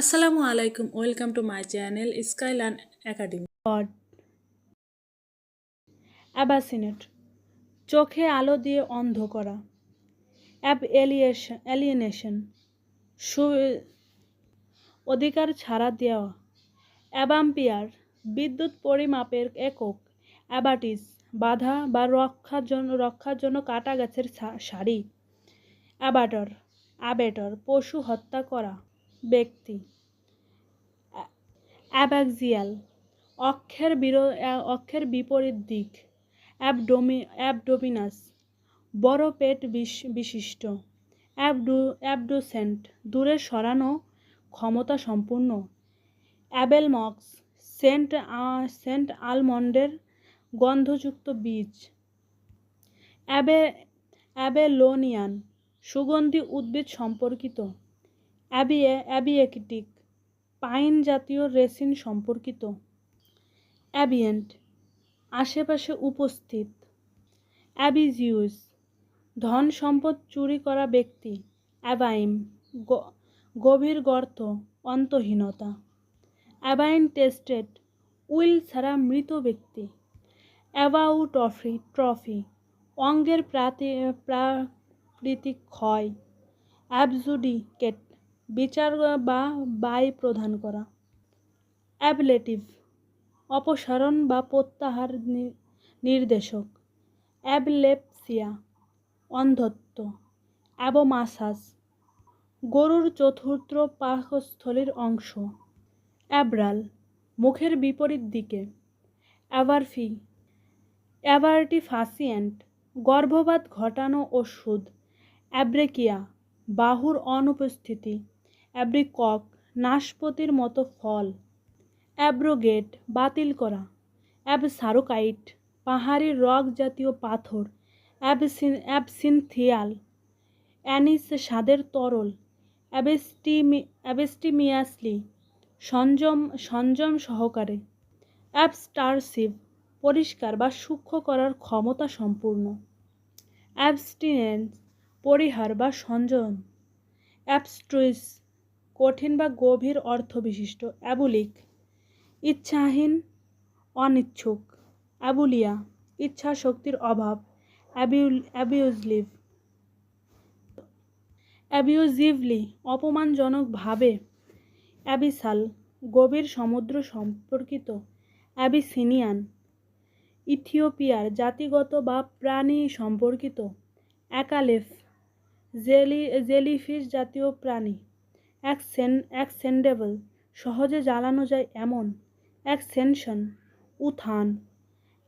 আসসালামু আলাইকুম, welcome to my channel Skylearn academy. গড অ্যাবাসিনেট, চোখে আলো দিয়ে অন্ধ করা। অ্যালিয়েনেশন, অধিকার ছাড়া দেওয়া। অ্যাবাম্পিয়ার, বিদ্যুৎ পরিমাপের একক। অ্যাবাটিস, বাধা বা রক্ষার জন্য কাটা গাছের সারি। অ্যাবেটর, পশু হত্যা করা ব্যক্তি। অ্যাবাক্সিয়াল, অক্ষের বিপরীত দিক। অ্যাবডোমিনাস, বড় পেট বিশিষ্ট। অ্যাবডুসেন্ট, দূরে সরানো ক্ষমতা সম্পূর্ণ। অ্যাবেলমক্স, সেন্ট আলমন্ডের গন্ধযুক্ত বীজ। অ্যাবেলোনিয়ান, সুগন্ধি উদ্ভিদ সম্পর্কিত। অ্যাবিয়েটিক, পাইন জাতীয় রেসিন সম্পর্কিত। অ্যাবিয়েন্ট, আশেপাশে উপস্থিত। অ্যাবিজিউস, ধন সম্পদ চুরি করা ব্যক্তি। অ্যাবাইম, গভীর গর্ত, অন্তহীনতা। অ্যাবাইন টেস্টেড, উইল ছাড়া মৃত ব্যক্তি। ট্রফি, অঙ্গের প্রাকৃতিক ক্ষয়। অ্যাবজুডিকেট, বিচার বা বাই প্রদান করা। অ্যাবলেটিভ, অপসারণ বা প্রত্যাহার নির্দেশক। অ্যাবলেপসিয়া, অন্ধত্ব। অ্যাবোমাসাস, গরুর চতুর্থ পাকস্থলীর অংশ। অ্যাব্রাল, মুখের বিপরীত দিকে। অ্যাভার্টিফাসিয়েন্ট, গর্ভপাত ঘটানো ওষুধ। অ্যাব্রেকিয়া, বাহুর অনুপস্থিতি। অ্যাব্রিকক, নাশপাতির মতো ফল। অ্যাব্রোগেট, বাতিল করা। অ্যাবসারোকাইট, পাহাড়ি রক জাতীয় পাথর। অ্যাবসিনথিয়াল, অ্যানিস স্বাদের তরল। অ্যাবেস্টিমিয়াসলি, সংযম সহকারে। অ্যাবস্টারসিভ, পরিষ্কার বা সূক্ষ্ম করার ক্ষমতা সম্পূর্ণ। অ্যাবস্টিনেন্স, পরিহার বা সংযম। অ্যাবস্ট্রুইস, কঠিন বা গভীর অর্থ বিশিষ্ট। অ্যাবুলিক, ইচ্ছাহীন, অনিচ্ছুক। অ্যাবুলিয়া, ইচ্ছা শক্তির অভাব। অ্যাবিউজিভলি, অপমানজনকভাবে। অ্যাবিসাল, গভীর সমুদ্র সম্পর্কিত। অ্যাবিসিনিয়ান, ইথিওপিয়ার জাতিগত বা প্রাণী সম্পর্কিত। অ্যাকালেফ, জেলিফিশ জাতীয় প্রাণী। অ্যাক্সেন্ডেবল, সহজে জ্বালানো যায় এমন। অ্যাকসেনশন, উত্থান।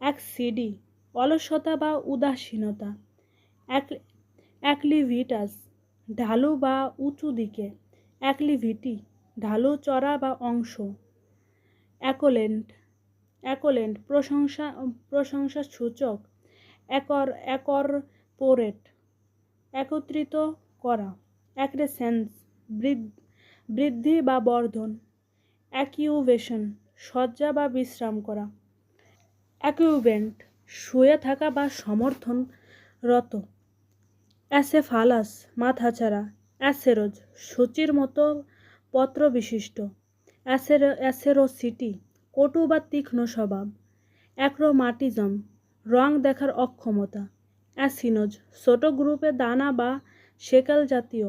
অ্যাক্সিডি, অলসতা বা উদাসীনতা। অ্যাক্লিভিটাস, ঢালু বা উঁচু দিকে। অ্যাক্লিভিটি, ঢালু চড়া বা অংশ। অ্যাকোলেন্ট, প্রশংসাসূচক। অ্যাকরপোরেট, একত্রিত করা। অ্যাক্রেসেন্স, বৃদ্ধি বা বর্ধন। অ্যাকিউভেশন, শয্যা বা বিশ্রাম করা। অ্যাকিউবেন্ট, শুয়ে থাকা বা সমর্থনরত। অ্যাসেফালাস, মাথাচাড়া। অ্যাসেরোজ, সূচির মতো পত্র বিশিষ্ট। অ্যাসেরোসিটি, কটু বা তীক্ষ্ণ স্বভাব। অ্যাক্রোমাটিজম, রং দেখার অক্ষমতা। অ্যাসিনোজ, ছোট গ্রুপে দানা বা শেকল জাতীয়।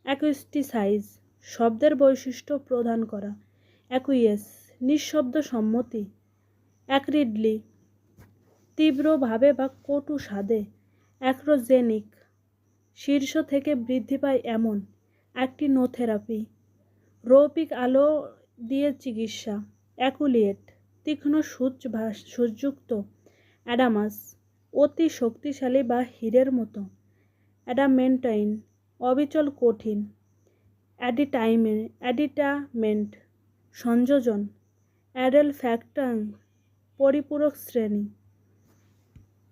অ্যাকুস্টিসাইজ, শব্দের বৈশিষ্ট্য প্রদান করা। অ্যাকুইয়েস, নিঃশব্দ সম্মতি। অ্যাক্রিডলি, তীব্রভাবে বা কটু স্বাদে। অ্যাক্রোজেনিক, শীর্ষ থেকে বৃদ্ধি পায় এমন। অ্যাক্টিনোথেরাপি, রৌপিক আলো দিয়ে চিকিৎসা। অ্যাকুলিয়েট, তীক্ষ্ণ সূচযুক্ত। অ্যাডামাস, অতি শক্তিশালী বা হীরের মতো। অ্যাডামেন্টাইন, অবিচল কঠিন। অ্যাডিটামেন্ট, সংযোজন। অ্যাডেলফ্যাক্টাং, পরিপূরক শ্রেণী।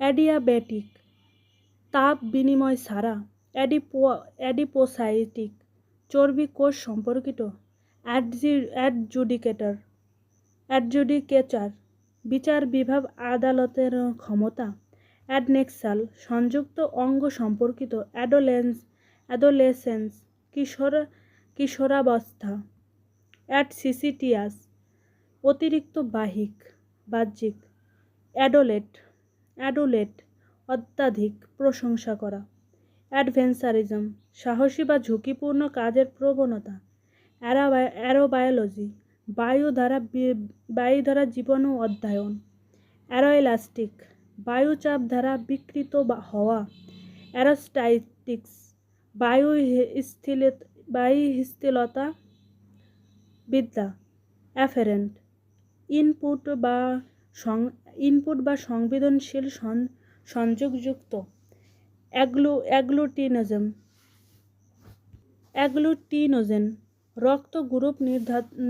অ্যাডিয়াবেটিক, তাপ বিনিময় ছাড়া। অ্যাডিপোসাইটিক, চর্বি কোষ সম্পর্কিত। অ্যাডজুডিকেচার, বিচার বিভাগ আদালতের ক্ষমতা। অ্যাডনেক্সাল, সংযুক্ত অঙ্গ সম্পর্কিত। অ্যাডোলেসেন্স, কিশোরাবস্থা। অ্যাডসিসিটিয়াস অতিরিক্ত বাহ্যিক, অ্যাডোলেট অত্যাধিক প্রশংসা করা, অ্যাডভেঞ্চারিজম সাহসী বা ঝুঁকিপূর্ণ কাজের প্রবণতা, অ্যারোবায়োলজি বায়ু দ্বারা জীবাণু অধ্যয়ন, অ্যারোএলাস্টিক বায়ুচাপ দ্বারা বিকৃত হওয়া, অ্যারোস্ট্যাটিক্স বায়ুস্থিলতা বিদ্যা, অ্যাফারেন্ট ইনপুট বা সংবেদনশীল সংযোগযুক্ত, অ্যাগ্লুটিনোজেন রক্ত গ্রুপ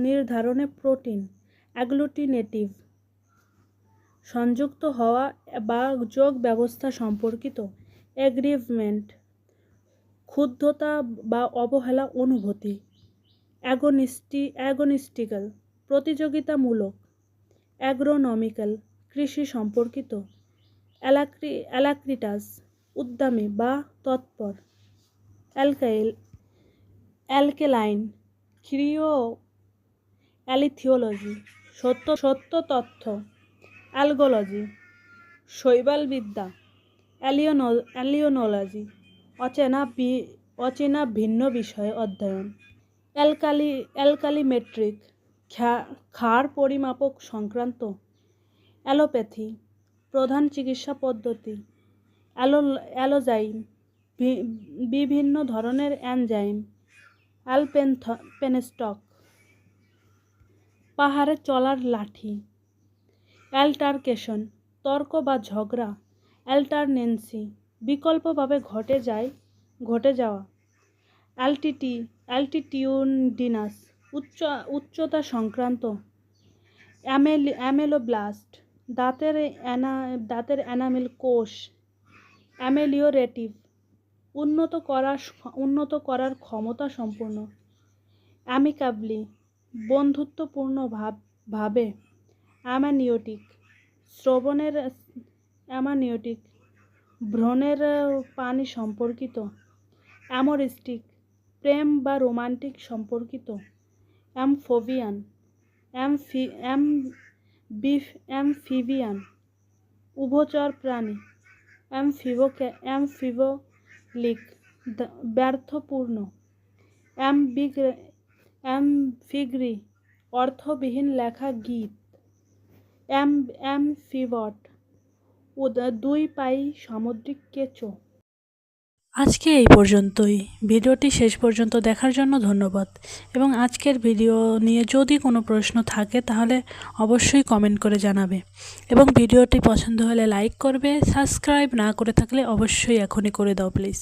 নির্ধারণে প্রোটিন, অ্যাগ্লুটিনেটিভ সংযুক্ত হওয়া বা যোগ ব্যবস্থা সম্পর্কিত, এগ্রিভমেন্ট ক্ষুব্ধতা বা অবহেলা অনুভূতি, অ্যাগনিস্টিক্যাল প্রতিযোগিতামূলক, অ্যাগ্রোনমিক্যাল কৃষি সম্পর্কিত, অ্যালাক্রিটাস উদ্যমী বা তৎপর, অ্যালকেলাইন ক্রিও অ্যালিথিওলজি সত্য তথ্য, অ্যালগোলজি শৈবালবিদ্যা, অ্যালিওনোলজি অচেনা ভিন্ন বিষয়ে অধ্যয়ন, অ্যালকালিমেট্রিক ক্ষার পরিমাপক সংক্রান্ত, অ্যালোপ্যাথি প্রধান চিকিৎসা পদ্ধতি, অ্যালোজাইম বিভিন্ন ধরনের এনজাইম, অ্যালপেনস্টক পাহাড়ে চলার লাঠি, অ্যাল্টারকেশন তর্ক বা ঝগড়া, অ্যাল্টারনেন্সি বিকল্পভাবে ঘটে যাওয়া, অ্যালটিটিউডিনাস উচ্চতা সংক্রান্ত, অ্যামেলোব্লাস্ট দাঁতের এনামেল কোষ, অ্যামেলিওরেটিভ উন্নত করার ক্ষমতা সম্পন্ন, অ্যামিকাবলি বন্ধুত্বপূর্ণ ভাবে, অ্যামানিওটিক ভ্রূণের পানি সম্পর্কিত, অ্যামোরিস্টিক প্রেম বা রোমান্টিক সম্পর্কিত, অ্যামফোবিয়ান অ্যামফিবিয়ান উভচর প্রাণী, অ্যামফিবোলিক ব্যর্থপূর্ণ, অ্যামফিগ্রি অর্থবিহীন লেখা গীত, অ্যামফিবট দুই পায়ী সামুদ্রিক কেঁচো। আজকে এই পর্যন্তই। ভিডিওটি শেষ পর্যন্ত দেখার জন্য ধন্যবাদ এবং আজকের ভিডিও নিয়ে যদি কোনো প্রশ্ন থাকে তাহলে অবশ্যই কমেন্ট করে জানাবে এবং ভিডিওটি পছন্দ হলে লাইক করবে, সাবস্ক্রাইব না করে থাকলে অবশ্যই এখনই করে দাও প্লিজ।